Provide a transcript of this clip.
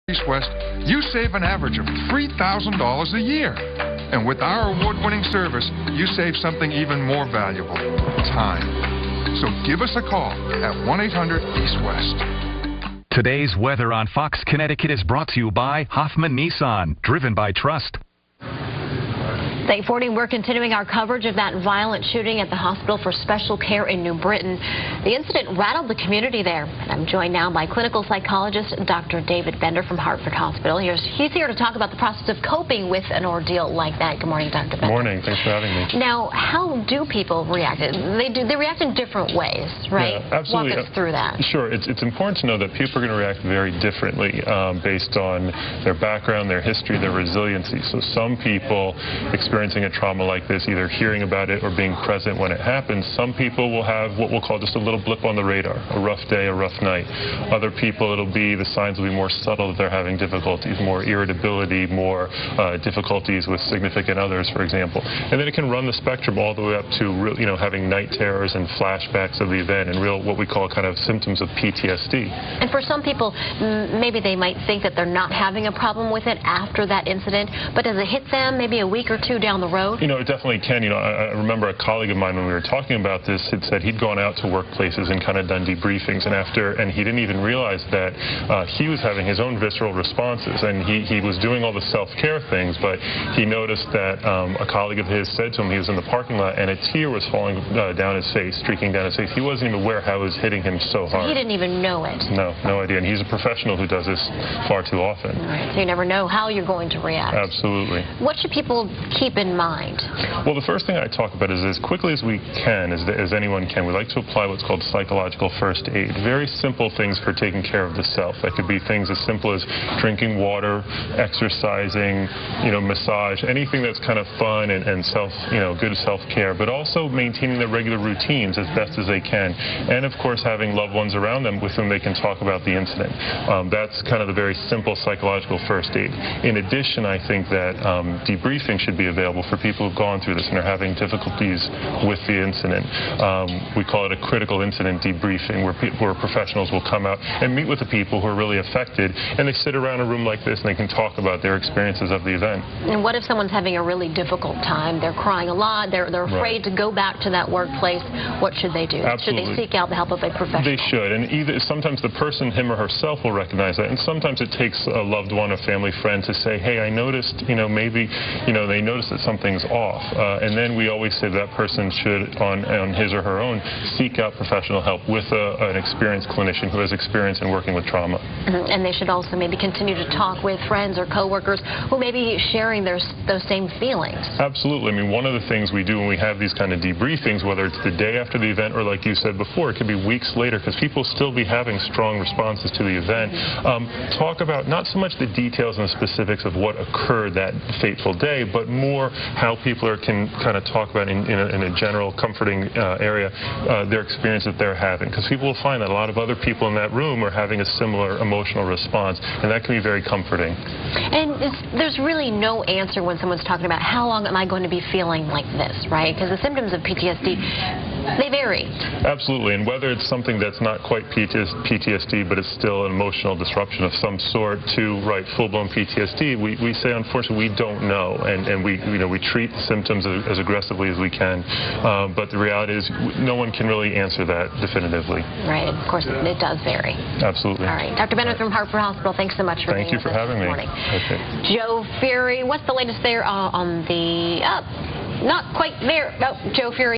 East-West, you save an average of $3,000 a year. And with our award-winning service, you save something even more valuable, time. So give us a call at 1-800-EAST-WEST. Today's weather on Fox Connecticut is brought to you by Hoffman Nissan, driven by trust. 8:40, we're continuing our coverage of that violent shooting at the Hospital for Special Care in New Britain. The incident rattled the community there. And I'm joined now by clinical psychologist Dr. David Bendor from Hartford Hospital. He's here to talk about the process of coping with an ordeal like that. Good morning, Dr. Bendor. Good morning. Thanks for having me. Now, how do people react? They react in different ways, right? Yeah, absolutely. Walk us through that. Sure. It's important to know that people are going to react very differently based on their background, their history, their resiliency. So some people experiencing a trauma like this, either hearing about it or being present when it happens, some people will have what we'll call just a little blip on the radar, a rough day, a rough night. Other people, the signs will be more subtle that they're having difficulties, more irritability, more difficulties with significant others, for example. And then it can run the spectrum all the way up to having night terrors and flashbacks of the event and what we call kind of symptoms of PTSD. And for some people, maybe they might think that they're not having a problem with it after that incident, but does it hit them maybe a week or two down the road? It definitely can. I remember a colleague of mine when we were talking about this had said he'd gone out to workplaces and kind of done debriefings, and he didn't even realize that he was having his own visceral responses, and he was doing all the self-care things, but he noticed that a colleague of his said to him, he was in the parking lot, and a tear was falling down his face, streaking down his face. He wasn't even aware how it was hitting him so hard. He didn't even know it. No idea, and he's a professional who does this far too often. Right. So you never know how you're going to react. Absolutely. What should people keep in mind? Well, the first thing I talk about is as quickly as we can, as anyone can, we like to apply what's called psychological first aid. Very simple things for taking care of the self. That could be things as simple as drinking water, exercising, massage, anything that's kind of fun and good self-care, but also maintaining their regular routines as best as they can. And of course, having loved ones around them with whom they can talk about the incident. That's kind of the very simple psychological first aid. In addition, I think that debriefing should be available for people who've gone through this and are having difficulties with the incident. We call it a critical incident debriefing, where professionals will come out and meet with the people who are really affected, and they sit around a room like this and they can talk about their experiences of the event. And what if someone's having a really difficult time? They're crying a lot, they're afraid to go back to that workplace. What should they do? Absolutely. Should they seek out the help of a professional? They should, and sometimes the person, him or herself, will recognize that, and sometimes it takes a loved one, a family friend to say, hey, I noticed, maybe, they noticed that something's off. And then we always say that person should, on his or her own, seek out professional help with an experienced clinician who has experience in working with trauma. And they should also maybe continue to talk with friends or coworkers who may be sharing those same feelings. Absolutely. I mean, one of the things we do when we have these kind of debriefings, whether it's the day after the event or, like you said before, it could be weeks later, because people still be having strong responses to the event, talk about not so much the details and the specifics of what occurred that fateful day, but more how people can kind of talk about in a general comforting area their experience that they're having, because people will find that a lot of other people in that room are having a similar emotional response, and that can be very comforting. And there's really no answer when someone's talking about how long am I going to be feeling like this, right? Because the symptoms of PTSD, they vary. Absolutely, and whether it's something that's not quite PTSD, but it's still an emotional disruption of some sort, to full-blown PTSD, we say unfortunately we don't know, and we treat symptoms as aggressively as we can, but the reality is no one can really answer that definitively. Right, of course it does vary. Absolutely. All right, Dr. Bendor from Hartford Hospital, thanks so much for being with us this morning. Thank you for having me. Okay. Joe Fury, what's the latest there on the, not quite there, Joe Fury.